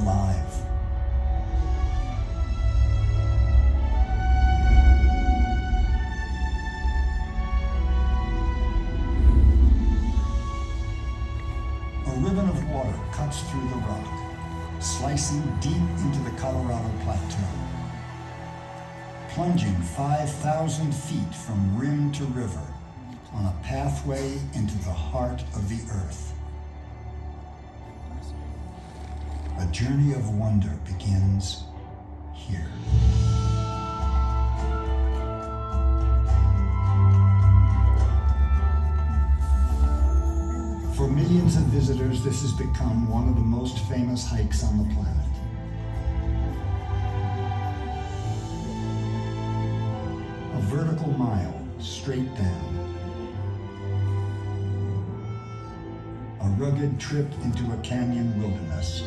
alive. A ribbon of water cuts through the rock, slicing deep into the Colorado Plateau, plunging 5,000 feet from rim to river on a pathway into the heart of the earth. A journey of wonder begins here. For millions of visitors, this has become one of the most famous hikes on the planet. A vertical mile straight down. A rugged trip into a canyon wilderness.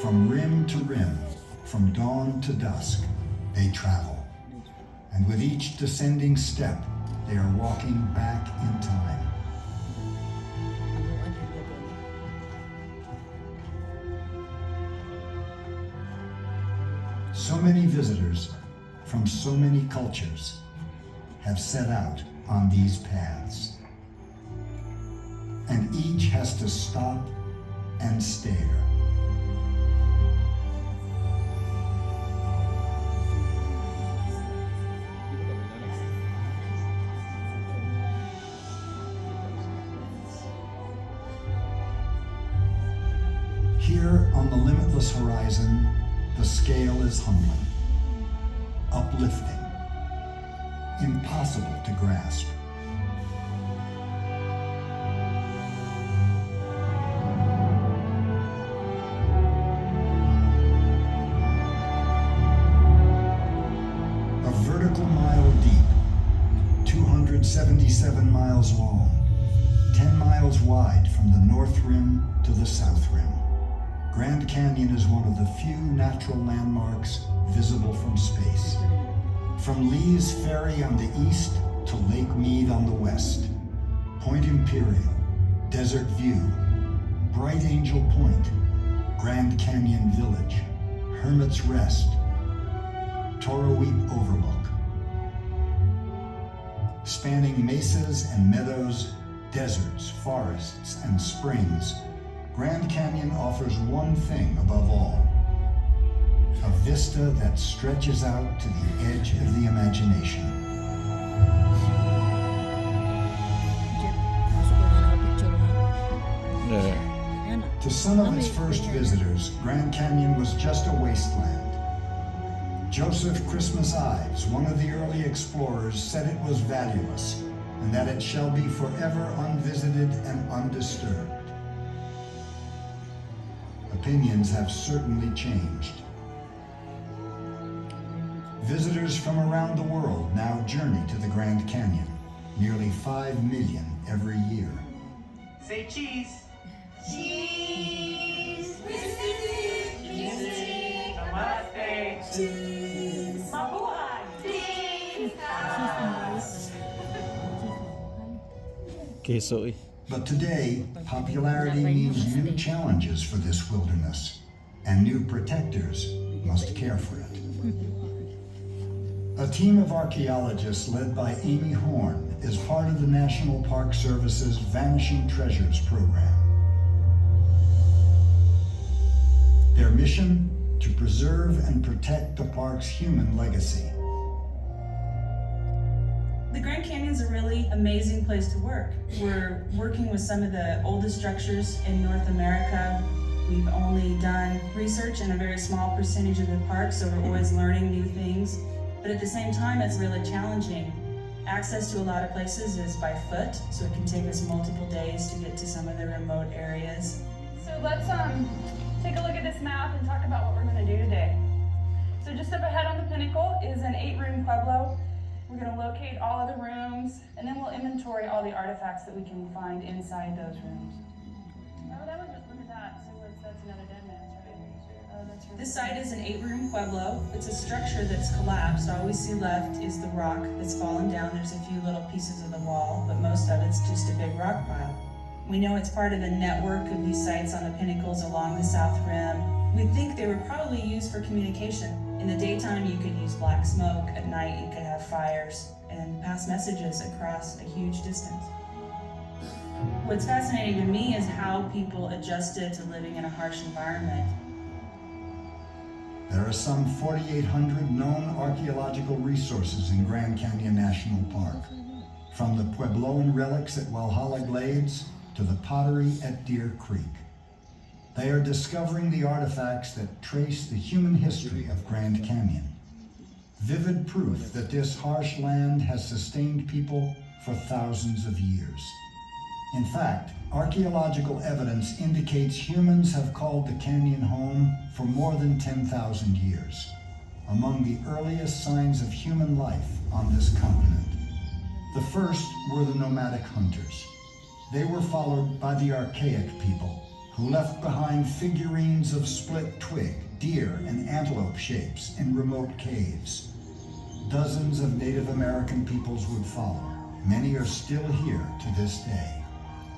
From rim to rim, from dawn to dusk, they travel. And with each descending step, they are walking back in time. So many visitors from so many cultures have set out on these paths. And each has to stop and stare. Here on the limitless horizon, the scale is humbling, uplifting, impossible to grasp. A vertical mile deep, 277 miles long, 10 miles wide from the North Rim to the South Rim. Grand Canyon is one of the few natural landmarks visible from space. From Lee's Ferry on the east to Lake Mead on the west, Point Imperial, Desert View, Bright Angel Point, Grand Canyon Village, Hermit's Rest, Toroweap Overlook. Spanning mesas and meadows, deserts, forests, and springs, Grand Canyon offers one thing above all: a vista that stretches out to the edge of the imagination. To some of its first visitors, Grand Canyon was just a wasteland. Joseph Christmas Ives, one of the early explorers, said it was valueless and that it shall be forever unvisited and undisturbed. Opinions have certainly changed. Visitors from around the world now journey to the Grand Canyon, nearly 5 million every year. Say cheese. Cheese! Namaste. Cheese! Mabuhay. Queso eh. But today, popularity means new challenges for this wilderness, and new protectors must care for it. A team of archaeologists led by Amy Horn is part of the National Park Service's Vanishing Treasures program. Their mission? To preserve and protect the park's human legacy. The Grand Canyon's a really amazing place to work. We're working with some of the oldest structures in North America. We've only done research in a very small percentage of the park, so we're always learning new things. But at the same time, it's really challenging. Access to a lot of places is by foot, so it can take us multiple days to get to some of the remote areas. So let's take a look at this map and talk about what we're going to do today. So just up ahead on the pinnacle is an 8-room Pueblo. We're going to locate all of the rooms, and then we'll inventory all the artifacts that we can find inside those rooms. Oh, that was just, look at that. So that's another dead man's, right? Oh, that's really This site is an 8-room Pueblo. It's a structure that's collapsed. All we see left is the rock that's fallen down. There's a few little pieces of the wall, but most of it's it's just a big rock pile. We know it's part of the network of these sites on the pinnacles along the South Rim. We think they were probably used for communication. In the daytime, you could use black smoke. At night, you could have fires and pass messages across a huge distance. What's fascinating to me is how people adjusted to living in a harsh environment. There are some 4,800 known archaeological resources in Grand Canyon National Park, from the Puebloan relics at Walhalla Glades to the pottery at Deer Creek. They are discovering the artifacts that trace the human history of Grand Canyon. Vivid proof that this harsh land has sustained people for thousands of years. In fact, archaeological evidence indicates humans have called the canyon home for more than 10,000 years, among the earliest signs of human life on this continent. The first were the nomadic hunters. They were followed by the archaic people, who left behind figurines of split twig, deer, and antelope shapes in remote caves. Dozens of Native American peoples would follow. Many are still here to this day.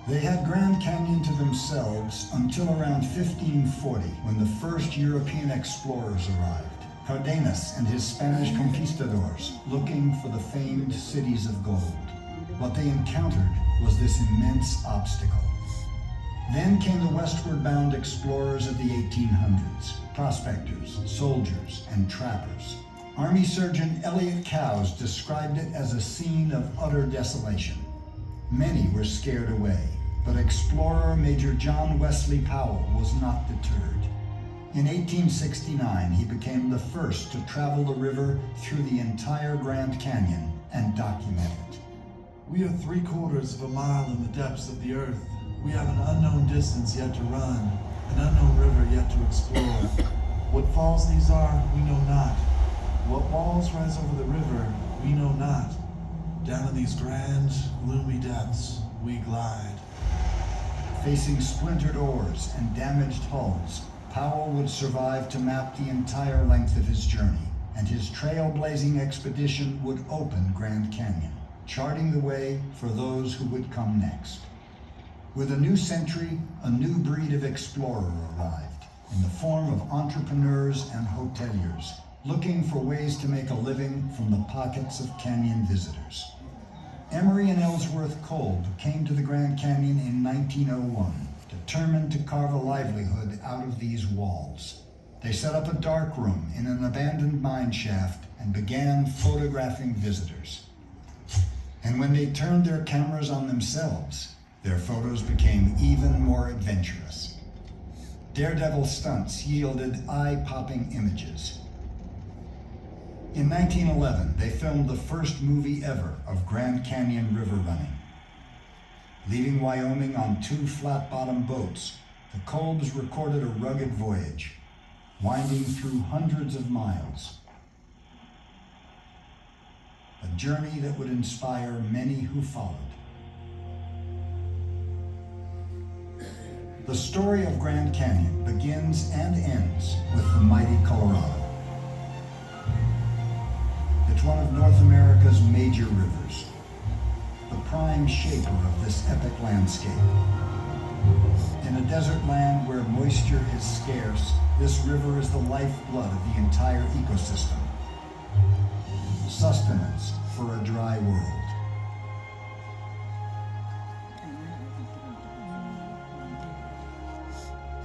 They had Grand Canyon to themselves until around 1540, when the first European explorers arrived, Cardenas and his Spanish conquistadors, looking for the famed cities of gold. What they encountered was this immense obstacle. Then came the westward bound explorers of the 1800s, prospectors, soldiers, and trappers. Army Surgeon Elliot Cowes described it as a scene of utter desolation. Many were scared away, but explorer Major John Wesley Powell was not deterred. In 1869, he became the first to travel the river through the entire Grand Canyon and document it. We are 3/4 of a mile in the depths of the earth. We have an unknown distance yet to run, an unknown river yet to explore. What falls these are, we know not. What walls rise over the river, we know not. Down in these grand, gloomy depths, we glide. Facing splintered oars and damaged hulls, Powell would survive to map the entire length of his journey, and his trailblazing expedition would open Grand Canyon, charting the way for those who would come next. With a new century, a new breed of explorer arrived, in the form of entrepreneurs and hoteliers, looking for ways to make a living from the pockets of canyon visitors. Emery and Ellsworth Kolb came to the Grand Canyon in 1901, determined to carve a livelihood out of these walls. They set up a dark room in an abandoned mine shaft and began photographing visitors. And when they turned their cameras on themselves, their photos became even more adventurous. Daredevil stunts yielded eye-popping images. In 1911, they filmed the first movie ever of Grand Canyon river running. Leaving Wyoming on 2 flat-bottom boats, the Kolbs recorded a rugged voyage, winding through hundreds of miles. A journey that would inspire many who followed. The story of Grand Canyon begins and ends with the mighty Colorado. It's one of North America's major rivers, the prime shaper of this epic landscape. In a desert land where moisture is scarce, this river is the lifeblood of the entire ecosystem. Sustenance for a dry world.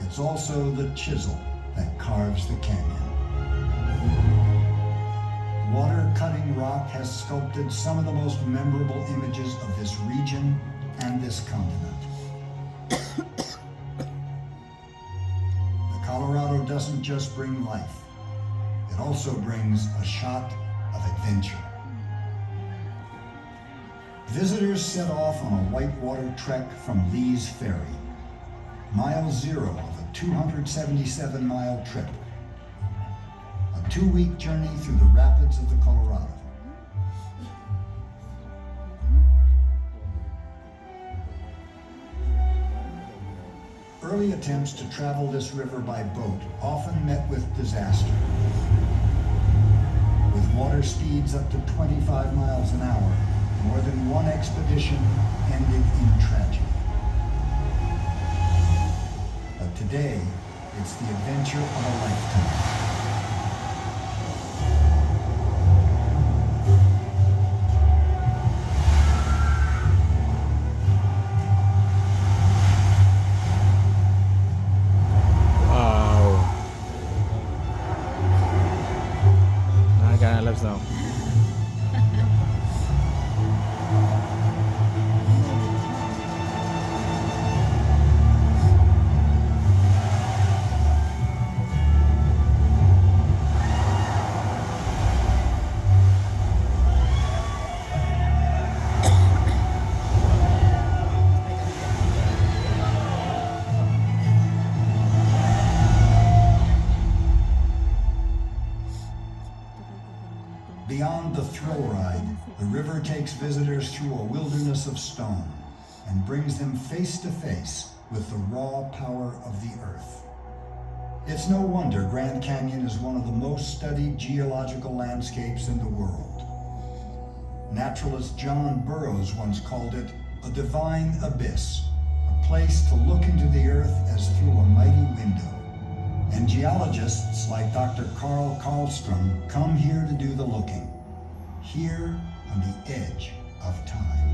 It's also the chisel that carves the canyon. Water-cutting rock has sculpted some of the most memorable images of this region and this continent. The Colorado doesn't just bring life, it also brings a shot of adventure. Visitors set off on a whitewater trek from Lee's Ferry, mile 0 of a 277-mile trip. A 2-week journey through the rapids of the Colorado. Early attempts to travel this river by boat often met with disaster. With water speeds up to 25 miles an hour, more than one expedition ended in tragedy. But today, it's the adventure of a lifetime. Wow. Nakakakalabs na ako. Beyond the thrill ride, the river takes visitors through a wilderness of stone and brings them face to face with the raw power of the earth. It's no wonder Grand Canyon is one of the most studied geological landscapes in the world. Naturalist John Burroughs once called it a divine abyss, a place to look into the earth as through a mighty window. And geologists like Dr. Carl Karlstrom come here to do the looking, here on the edge of time.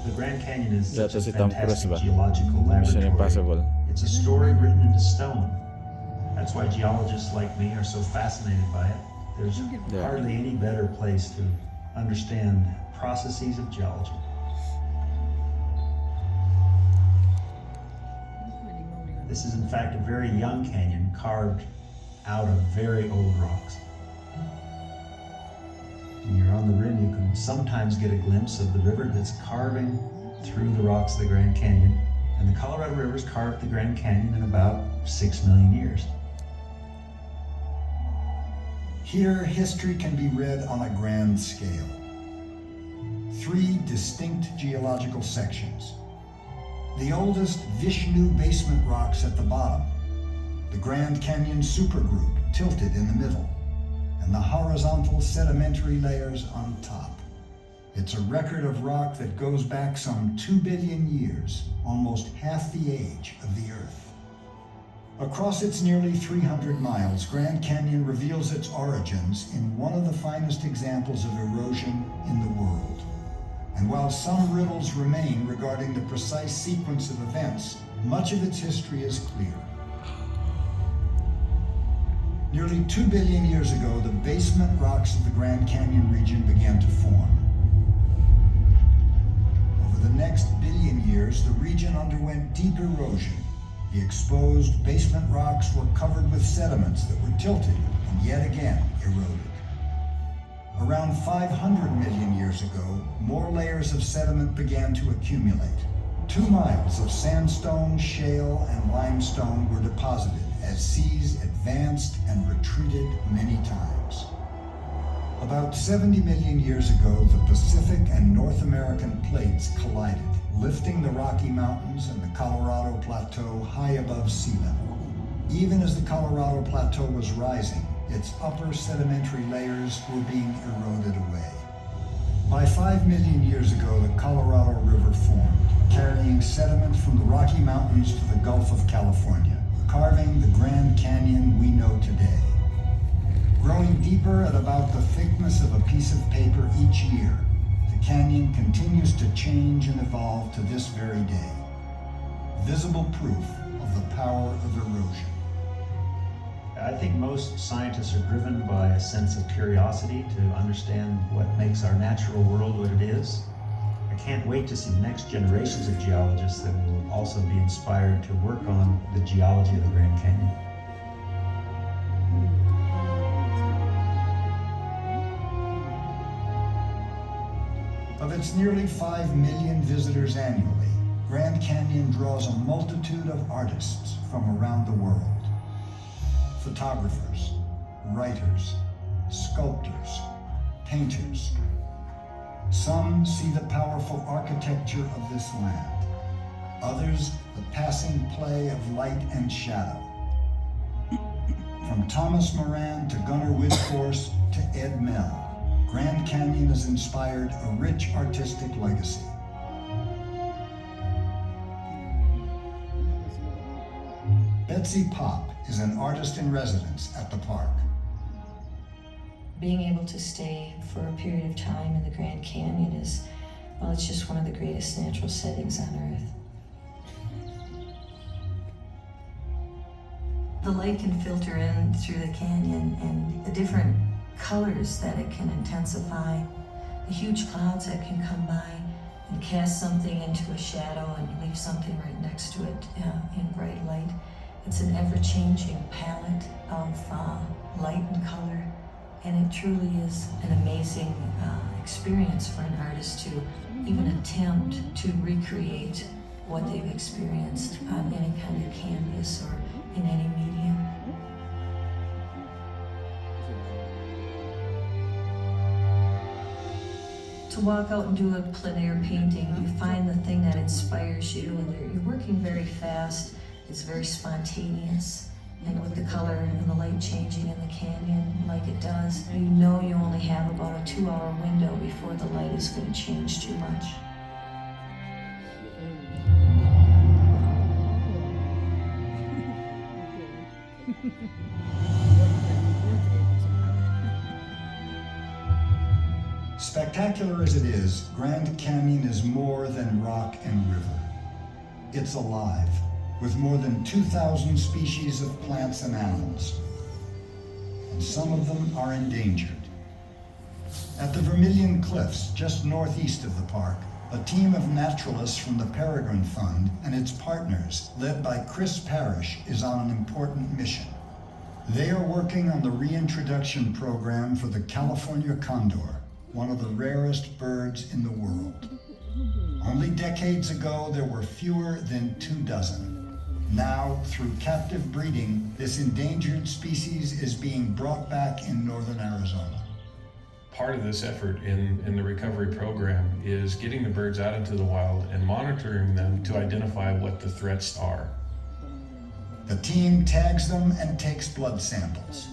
The Grand Canyon is such Dato a si Tom Cruise fantastic ba? geological Mission laboratory. Impossible. It's a story written into stone. That's why geologists like me are so fascinated by it. There's Yeah. hardly any better place to understand processes of geology. This is in fact a very young canyon carved out of very old rocks. When you're on the rim, you can sometimes get a glimpse of the river that's carving through the rocks of the Grand Canyon. And the Colorado River's carved the Grand Canyon in about 6 million years. Here, history can be read on a grand scale. 3 distinct geological sections. The oldest Vishnu basement rocks at the bottom, the Grand Canyon supergroup tilted in the middle, and the horizontal sedimentary layers on top. It's a record of rock that goes back some 2 billion years, almost half the age of the Earth. Across its nearly 300 miles, Grand Canyon reveals its origins in one of the finest examples of erosion in the world. And while some riddles remain regarding the precise sequence of events, much of its history is clear. Nearly 2 billion years ago, the basement rocks of the Grand Canyon region began to form. Over the next billion years, the region underwent deep erosion. The exposed basement rocks were covered with sediments that were tilted and yet again eroded. Around 500 million years ago, more layers of sediment began to accumulate. 2 miles of sandstone, shale, and limestone were deposited as seas advanced and retreated many times. About 70 million years ago, the Pacific and North American plates collided, lifting the Rocky Mountains and the Colorado Plateau high above sea level. Even as the Colorado Plateau was rising, its upper sedimentary layers were being eroded away. By 5 million years ago, the Colorado River formed, carrying sediment from the Rocky Mountains to the Gulf of California, carving the Grand Canyon we know today. Growing deeper at about the thickness of a piece of paper each year, the canyon continues to change and evolve to this very day. Visible proof of the power of erosion. I think most scientists are driven by a sense of curiosity to understand what makes our natural world what it is. I can't wait to see the next generations of geologists that will also be inspired to work on the geology of the Grand Canyon. Of its nearly 5 million visitors annually, Grand Canyon draws a multitude of artists from around the world. Photographers, writers, sculptors, painters. Some see the powerful architecture of this land. Others, the passing play of light and shadow. From Thomas Moran to Gunnar Windforce to Ed Mell, Grand Canyon has inspired a rich artistic legacy. Betsy Pop is an artist in residence at the park. Being able to stay for a period of time in the Grand Canyon is, well, it's just one of the greatest natural settings on Earth. The light can filter in through the canyon, and the different colors that it can intensify, the huge clouds that can come by and cast something into a shadow and leave something right next to it in bright light. It's an ever-changing palette of light and color, and it truly is an amazing experience for an artist to even attempt to recreate what they've experienced on any kind of canvas or in any medium. To walk out and do a plein air painting, you find the thing that inspires you, and you're working very fast. It's very spontaneous, and with the color and the light changing in the canyon like it does, you know you only have about a 2-hour window before the light is going to change too much. Spectacular as it is, Grand Canyon is more than rock and river. It's alive, with more than 2,000 species of plants and animals, and some of them are endangered. At the Vermilion Cliffs, just northeast of the park, a team of naturalists from the Peregrine Fund and its partners, led by Chris Parrish, is on an important mission. They are working on the reintroduction program for the California condor, one of the rarest birds in the world. Only decades ago, there were fewer than 24. Now, through captive breeding, this endangered species is being brought back in northern Arizona. Part of this effort in the recovery program is getting the birds out into the wild and monitoring them to identify what the threats are. The team tags them and takes blood samples.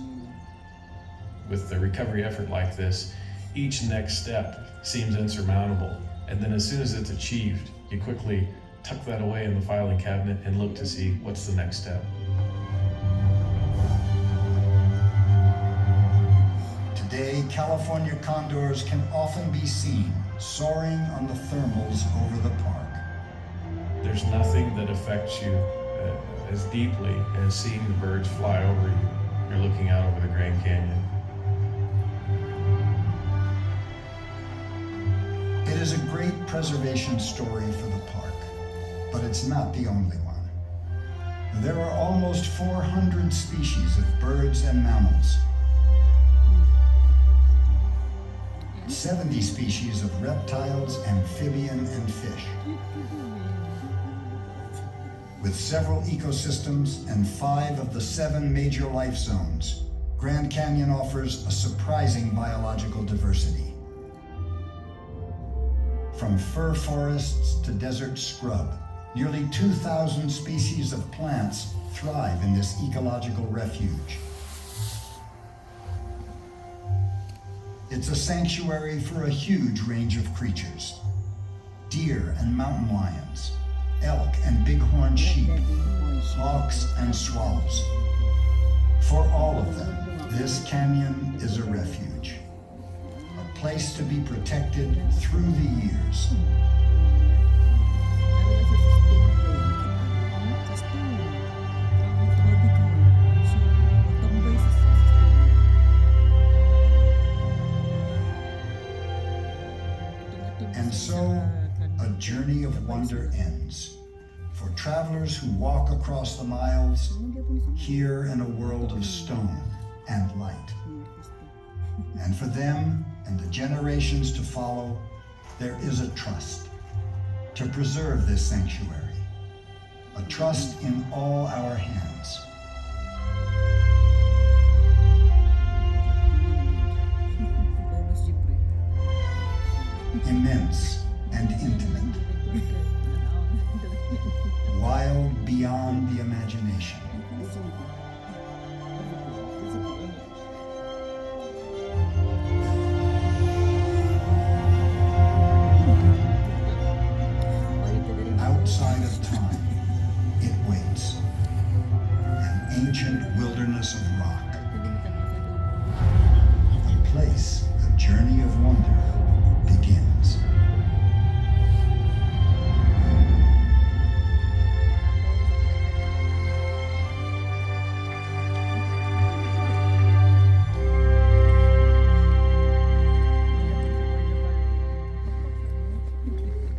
With the recovery effort like this, each next step seems insurmountable, and then as soon as it's achieved, you quickly tuck that away in the filing cabinet and look to see what's the next step. Today, California condors can often be seen soaring on the thermals over the park. There's nothing that affects you as deeply as seeing the birds fly over you. You're looking out over the Grand Canyon. It is a great preservation story for the park, but it's not the only one. There are almost 400 species of birds and mammals, 70 species of reptiles, amphibian, and fish. With several ecosystems and 5 of the 7 major life zones, Grand Canyon offers a surprising biological diversity. From fir forests to desert scrub, nearly 2,000 species of plants thrive in this ecological refuge. It's a sanctuary for a huge range of creatures: deer and mountain lions, elk and bighorn sheep, hawks and swallows. For all of them, this canyon is a refuge, a place to be protected through the years. And so, a journey of wonder ends for travelers who walk across the miles here in a world of stone and light. And for them and the generations to follow, there is a trust to preserve this sanctuary, a trust in all our hands. Immense and intimate, wild beyond the imagination. time, it waits. An ancient wilderness of rock. A place